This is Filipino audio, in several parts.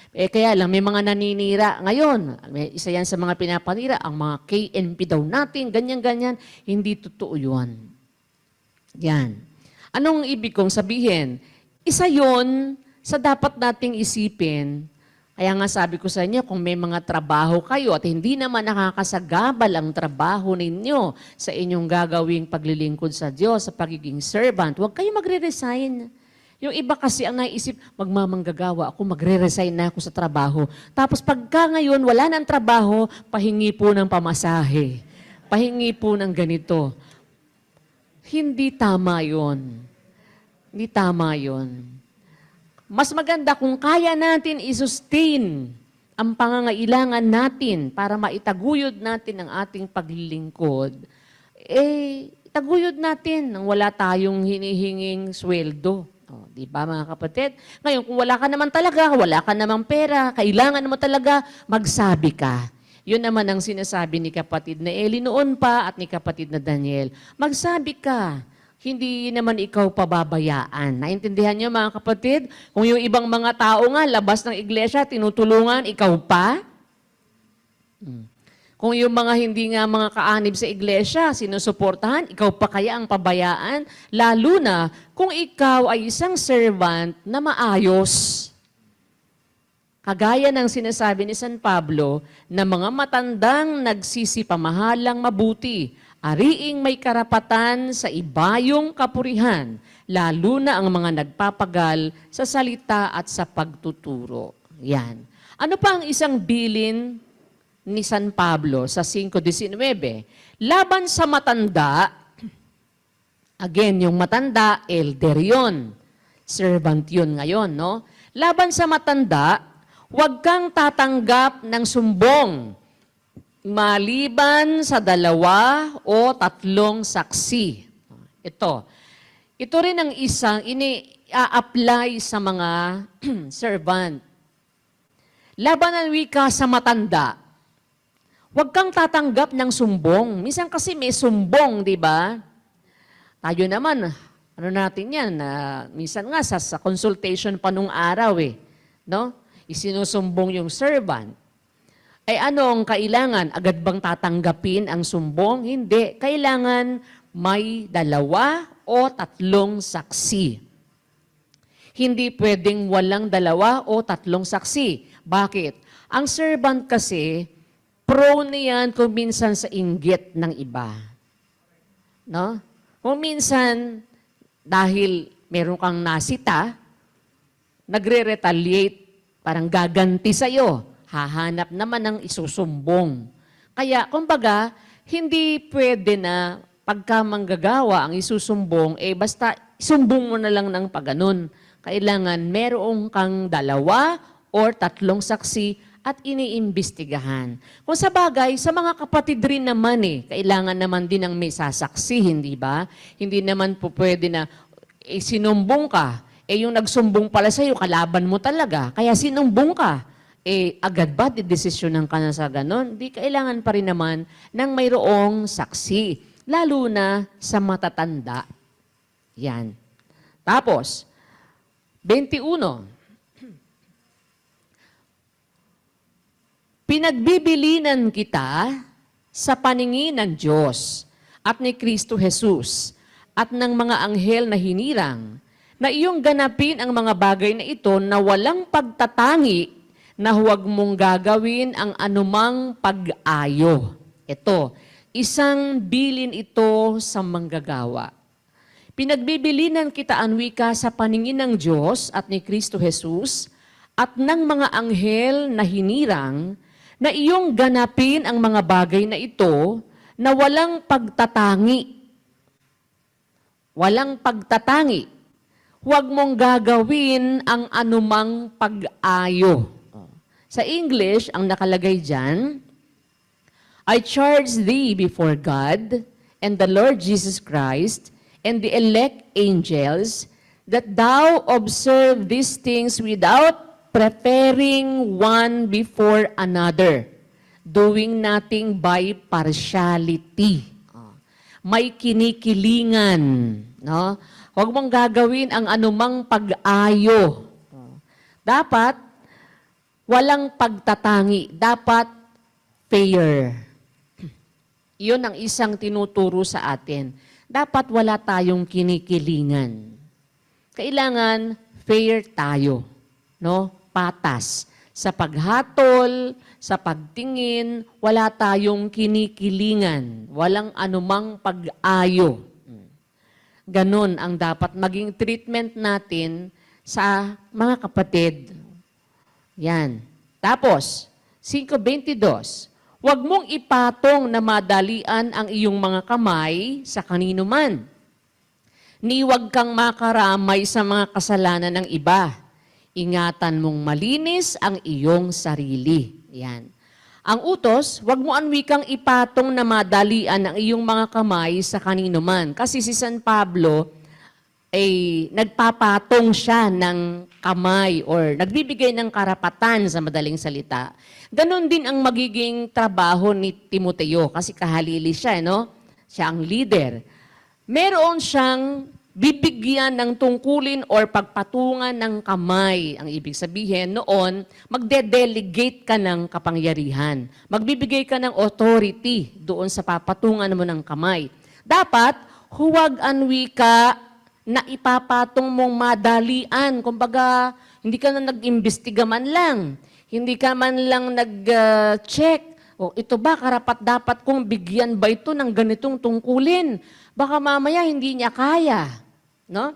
Kaya lang, may mga naninira ngayon. Isa yan sa mga pinapanira, ang mga KNP daw natin, ganyan-ganyan. Hindi totoo yun. Yan. Anong ibig kong sabihin? Isa yon sa dapat nating isipin. Kaya nga sabi ko sa inyo, kung may mga trabaho kayo at hindi naman nakakasagabal ang trabaho ninyo sa inyong gagawing paglilingkod sa Diyos, sa pagiging servant, huwag kayo magre-resign. Yung iba kasi ang naisip, magmamanggagawa ako, magre-resign na ako sa trabaho. Tapos pagka ngayon, wala nang trabaho, pahingi po ng pamasahe. Pahingi po ng ganito. Hindi tama yon. Hindi tama yon. Mas maganda kung kaya natin i-sustain ang pangangailangan natin para maitaguyod natin ang ating paglilingkod, itaguyod natin nang wala tayong hinihinging sweldo. O, di ba mga kapatid? Ngayon, kung wala ka naman talaga, wala ka namang pera, kailangan mo talaga, magsabi ka. Yun naman ang sinasabi ni kapatid na Eli noon pa at ni kapatid na Daniel. Magsabi ka. Hindi naman ikaw pababayaan. Naintindihan niyo mga kapatid? Kung yung ibang mga tao nga, labas ng iglesia, tinutulungan, ikaw pa? Kung yung mga hindi nga mga kaanib sa iglesia, sinusuportahan, ikaw pa kaya ang pabayaan? Lalo na kung ikaw ay isang servant na maayos. Kagaya ng sinasabi ni San Pablo na mga matandang nagsisipamahalang mabuti, ariing may karapatan sa ibayong kapurihan, lalo na ang mga nagpapagal sa salita at sa pagtuturo. Yan. Ano pa ang isang bilin ni San Pablo sa 5:19? Laban sa matanda, again, yung matanda, elder yun. Servant yun ngayon, no? Laban sa matanda, huwag kang tatanggap ng sumbong maliban sa 2 o 3 saksi. Ito rin ang isang ini-apply sa mga servant. Laban ng wika sa matanda, huwag kang tatanggap ng sumbong. Minsan kasi may sumbong, di ba? Tayo naman, ano natin yan, minsan nga sa consultation pa nung araw no? Isinusumbong yung servant. Ay ano ang kailangan? Agad bang tatanggapin ang sumbong? Hindi. Kailangan may 2 o 3 saksi. Hindi pwedeng walang 2 o 3 saksi. Bakit? Ang servant kasi, prone yan kung minsan sa inggit ng iba. No? Kung minsan, dahil meron kang nasita, nagre-retaliate, parang gaganti sa'yo. Hahanap naman ng isusumbong. Kaya, kumbaga, hindi pwede na pagka manggagawa ang isusumbong, basta isumbong mo na lang ng paganon. Kailangan merong kang 2 or 3 saksi at iniimbestigahan. Kung sa bagay, sa mga kapatid rin naman kailangan naman din ng may sasaksi, hindi ba? Hindi naman po pwede na sinumbong ka, yung nagsumbong pala sa'yo, kalaban mo talaga, kaya sinumbong ka. Agad ba didesisyonan ka na sa ganon? Di kailangan pa rin naman ng mayroong saksi, lalo na sa matatanda. Yan. Tapos, 21. Pinagbibilinan kita sa paningin ng Diyos at ni Kristo Jesus at ng mga anghel na hinirang na iyong ganapin ang mga bagay na ito na walang pagtatangi na huwag mong gagawin ang anumang pag-ayo. Ito, isang bilin ito sa manggagawa. Pinagbibilinan kita ang wika sa paningin ng Diyos at ni Kristo Jesus at ng mga anghel na hinirang na iyong ganapin ang mga bagay na ito na walang pagtatangi. Walang pagtatangi. Huwag mong gagawin ang anumang pag-ayo. Sa English, ang nakalagay dyan, I charge thee before God and the Lord Jesus Christ and the elect angels that thou observe these things without preferring one before another, doing nothing by partiality. May kinikilingan. No? Huwag mong gagawin ang anumang pag-ayo. Dapat, walang pagtatangi, dapat fair. Iyon ang isang tinuturo sa atin. Dapat wala tayong kinikilingan. Kailangan fair tayo, no? Patas. Sa paghatol, sa pagtingin, wala tayong kinikilingan. Walang anumang pag-ayo. Ganon ang dapat maging treatment natin sa mga kapatid. Yan. Tapos, 5:22, huwag mong ipatong na madalian ang iyong mga kamay sa kanino man. Ni huwag kang makaramay sa mga kasalanan ng iba. Ingatan mong malinis ang iyong sarili. Yan. Ang utos, huwag mo anwikang ipatong na madalian ang iyong mga kamay sa kanino man. Kasi si San Pablo ay nagpapatong siya ng kamay or nagbibigay ng karapatan sa madaling salita. Ganon din ang magiging trabaho ni Timoteo kasi kahalili siya, no? Siya ang leader. Meron siyang bibigyan ng tungkulin or pagpatungan ng kamay. Ang ibig sabihin noon, magde-delegate ka ng kapangyarihan. Magbibigay ka ng authority doon sa papatungan mo ng kamay. Dapat, huwag anwi ka na ipapatong mong madalian. Kumbaga, hindi ka na nag-imbestiga man lang. Hindi ka man lang nag-check. O, ito ba, karapat-dapat kong bigyan ba ito ng ganitong tungkulin? Baka mamaya hindi niya kaya. No?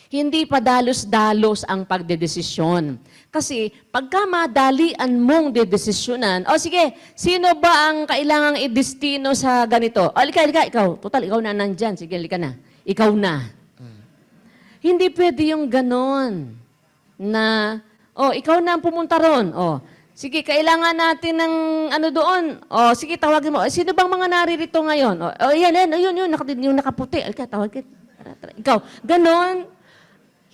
Hindi pa dalos-dalos ang pagdedesisyon. Kasi pagka madalian mong dedesisyonan, o sige, sino ba ang kailangang i-destino sa ganito? O, halika, ikaw. Total, ikaw na nandyan. Sige, halika na. Ikaw na. Hindi pwede yung ganon na, ikaw na ang pumunta ron. Sige, kailangan natin ng ano doon. Sige, tawagin mo. Sino bang mga naririto ngayon? Yun, yung nakaputi. Halika, tawagin. Ikaw. Ganon.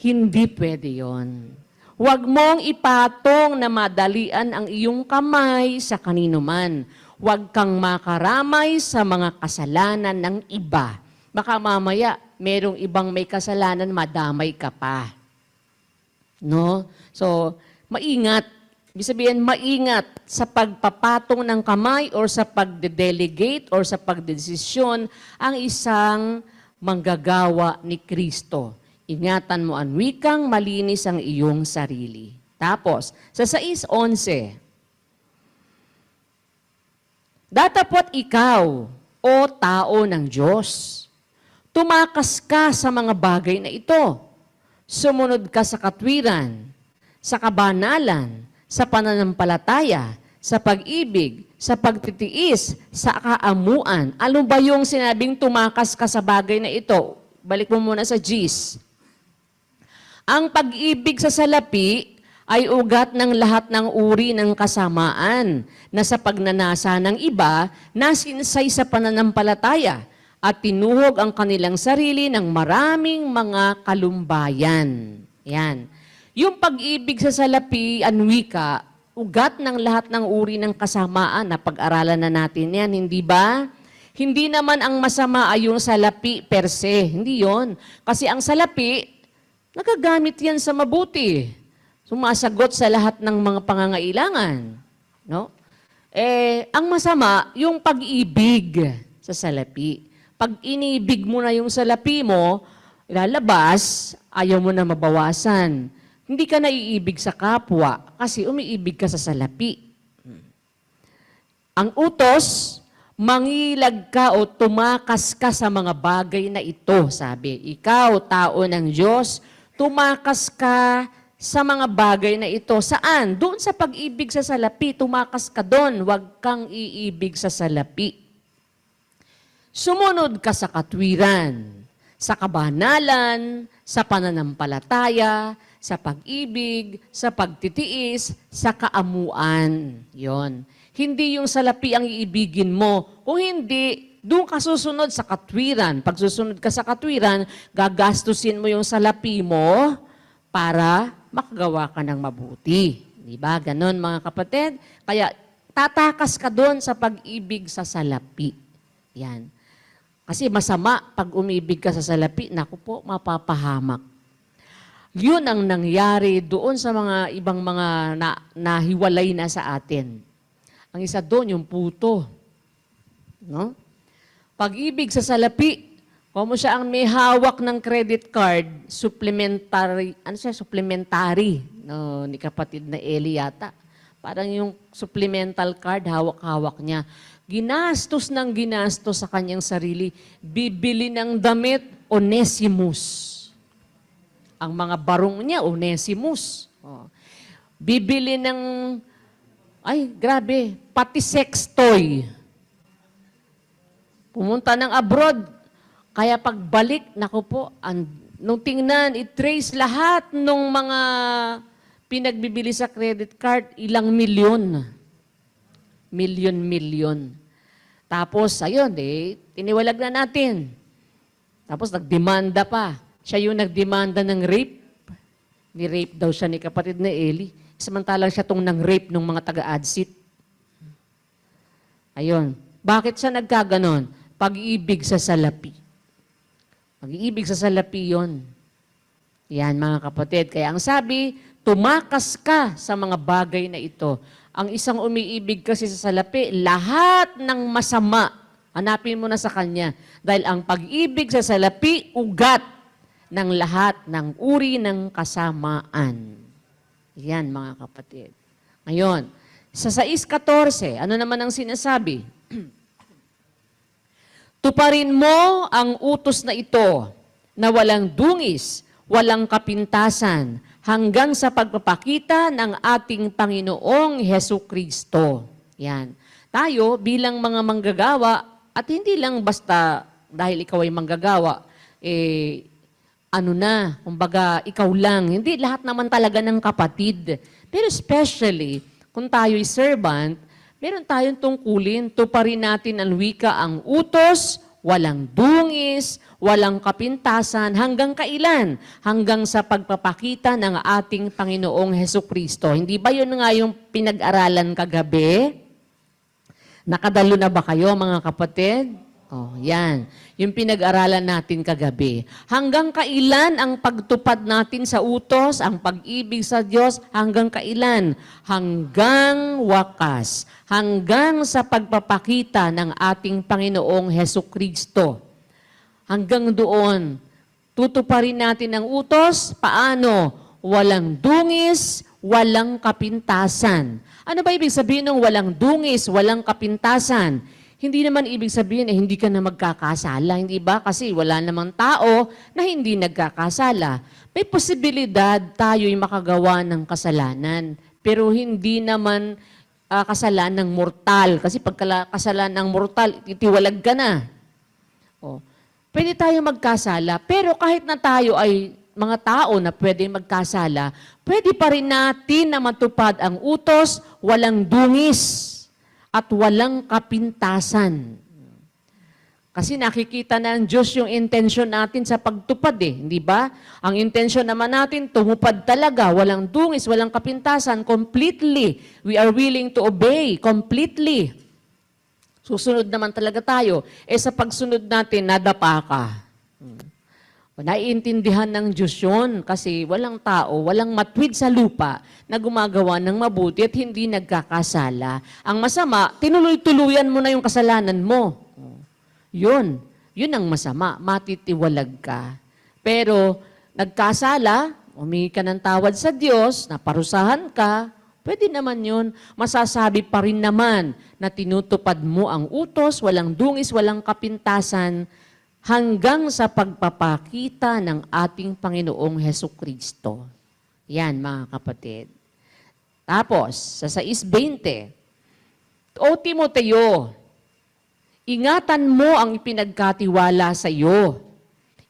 Hindi pwede yon. Huwag mong ipatong na madalian ang iyong kamay sa kanino man. Huwag kang makaramay sa mga kasalanan ng iba. Baka mamaya, merong ibang may kasalanan, madamay ka pa. No? So, maingat. Ibig sabihin, maingat sa pagpapatong ng kamay or sa pagde-delegate or sa pagdedesisyon ang isang manggagawa ni Kristo. Ingatan mo ang wikang malinis ang iyong sarili. Tapos, sa 6:11, datapot ikaw, o tao ng Diyos, tumakas ka sa mga bagay na ito. Sumunod ka sa katwiran, sa kabanalan, sa pananampalataya, sa pag-ibig, sa pagtitiis, sa kaamuan. Ano ba yung sinabing tumakas ka sa bagay na ito? Balik mo muna sa G's. Ang pag-ibig sa salapi ay ugat ng lahat ng uri ng kasamaan na sa pagnanasa ng iba nasinsay sa pananampalataya at tinuhog ang kanilang sarili ng maraming mga kalumbayan. Yan. Yung pag-ibig sa salapi, anwika, ugat ng lahat ng uri ng kasamaan na pag-aralan na natin yan, hindi ba? Hindi naman ang masama ay yung salapi per se. Hindi yon. Kasi ang salapi, nagagamit yan sa mabuti. Sumasagot sa lahat ng mga pangangailangan. No? Ang masama, yung pag-ibig sa salapi. Pag inibig mo na yung salapi mo, ilalabas, ayaw mo na mabawasan. Hindi ka naiibig sa kapwa kasi umiibig ka sa salapi. Ang utos, mangilag ka o tumakas ka sa mga bagay na ito, sabi. Ikaw, tao ng Diyos, tumakas ka sa mga bagay na ito. Saan? Doon sa pag-ibig sa salapi, tumakas ka doon. Huwag kang iibig sa salapi. Sumunod ka sa katwiran, sa kabanalan, sa pananampalataya, sa pag-ibig, sa pagtitiis, sa kaamuan. Yon. Hindi yung salapi ang iibigin mo. Kung hindi, doon ka susunod sa katwiran. Pag susunod ka sa katwiran, gagastusin mo yung salapi mo para makagawa ka ng mabuti. Di ba? Ganon mga kapatid. Kaya tatakas ka doon sa pag-ibig sa salapi. Yan. Kasi masama pag umibig ka sa salapi, naku po, mapapahamak. Yun ang nangyari doon sa mga ibang mga nahiwalay na sa atin. Ang isa doon, yung puto. No? Pag-ibig sa salapi, kung siya ang may hawak ng credit card, supplementary, supplementary, no, ni kapatid na Eli yata. Parang yung supplemental card, hawak-hawak niya. Ginastos ng ginastos sa kanyang sarili, bibili ng damit, Onesimus. Ang mga barong niya, Onesimus. Oh. Bibili ng, ay grabe, pati sex toy. Pumunta ng abroad, kaya pagbalik, naku po, nung tingnan, i-trace lahat ng mga pinagbibili sa credit card, ilang milyon. Milyon. Tapos, ayun, tiniwalag na natin. Tapos, nagdemanda pa. Siya yung nagdemanda ng rape. Ni-rape daw siya ni kapatid na Eli. Samantalang siya tong nang-rape ng mga taga-adsit. Ayun. Bakit siya nagkaganon? Pag-ibig sa salapi. Pag-ibig sa salapi yon. Yan mga kapatid. Kaya ang sabi, tumakas ka sa mga bagay na ito. Ang isang umiibig kasi sa salapi, lahat ng masama, hanapin mo na sa kanya. Dahil ang pag-ibig sa salapi, ugat ng lahat ng uri ng kasamaan. Yan, mga kapatid. Ngayon, sa 6:14, ano naman ang sinasabi? Tuparin mo ang utos na ito na walang dungis, walang kapintasan, hanggang sa pagpapakita ng ating Panginoong Hesukristo. Yan. Tayo, bilang mga manggagawa, at hindi lang basta dahil ikaw ay manggagawa, kumbaga, ikaw lang. Hindi lahat naman talaga ng kapatid. Pero especially, kung tayo'y servant, meron tayong tungkulin, tuparin natin ang wika, ang utos, walang dungis, walang kapintasan, hanggang kailan? Hanggang sa pagpapakita ng ating Panginoong Hesukristo. Hindi ba yun nga yung pinag-aralan kagabi? Nakadalo na ba kayo, mga kapatid? Oh, yan. Yung pinag-aralan natin kagabi. Hanggang kailan ang pagtupad natin sa utos, ang pag-ibig sa Diyos, hanggang kailan? Hanggang wakas. Hanggang sa pagpapakita ng ating Panginoong Hesukristo. Hanggang doon, tutuparin natin ang utos. Paano? Walang dungis, walang kapintasan. Ano ba ibig sabihin ng walang dungis, walang kapintasan? Hindi naman ibig sabihin hindi ka na magkakasala, hindi ba? Kasi wala namang tao na hindi nagkakasala. May posibilidad tayo'y makagawa ng kasalanan, pero hindi naman kasalanan ng mortal. Kasi pag kasalanan ng mortal, itiwalag ka na. O, pwede tayo magkasala, pero kahit na tayo ay mga tao na pwede magkasala, pwede pa rin natin na matupad ang utos, walang dungis at walang kapintasan. Kasi nakikita na ng Diyos yung intensyon natin sa pagtupad hindi ba? Ang intensyon naman natin, tumupad talaga, walang dungis, walang kapintasan, completely. We are willing to obey, completely. Susunod naman talaga tayo. Sa pagsunod natin, nadapa ka. Naiintindihan ng Diyos yun kasi walang tao, walang matwid sa lupa na gumagawa ng mabuti at hindi nagkakasala. Ang masama, tinuloy-tuluyan mo na yung kasalanan mo. Yun ang masama, matitiwalag ka. Pero nagkasala, humingi ka ng tawad sa Diyos, naparusahan ka, pwede naman yun. Masasabi pa rin naman na tinutupad mo ang utos, walang dungis, walang kapintasan, hanggang sa pagpapakita ng ating Panginoong Hesukristo. Yan, mga kapatid. Tapos, sa 6:20, O Timoteo, ingatan mo ang ipinagkatiwala sa iyo.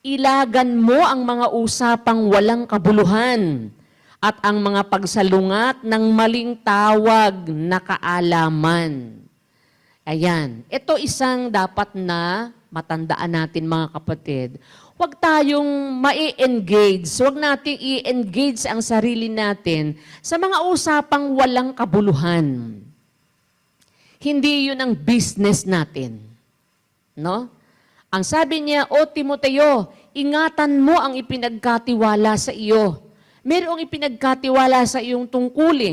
Ilagan mo ang mga usapang walang kabuluhan at ang mga pagsalungat ng maling tawag na kaalaman. Ayan. Ito isang dapat na matandaan natin, mga kapatid. Huwag tayong ma-engage, huwag nating i-engage ang sarili natin sa mga usapang walang kabuluhan. Hindi yun ang business natin. No? Ang sabi niya, O Timoteo, ingatan mo ang ipinagkatiwala sa iyo. Merong ipinagkatiwala sa iyong tungkulin.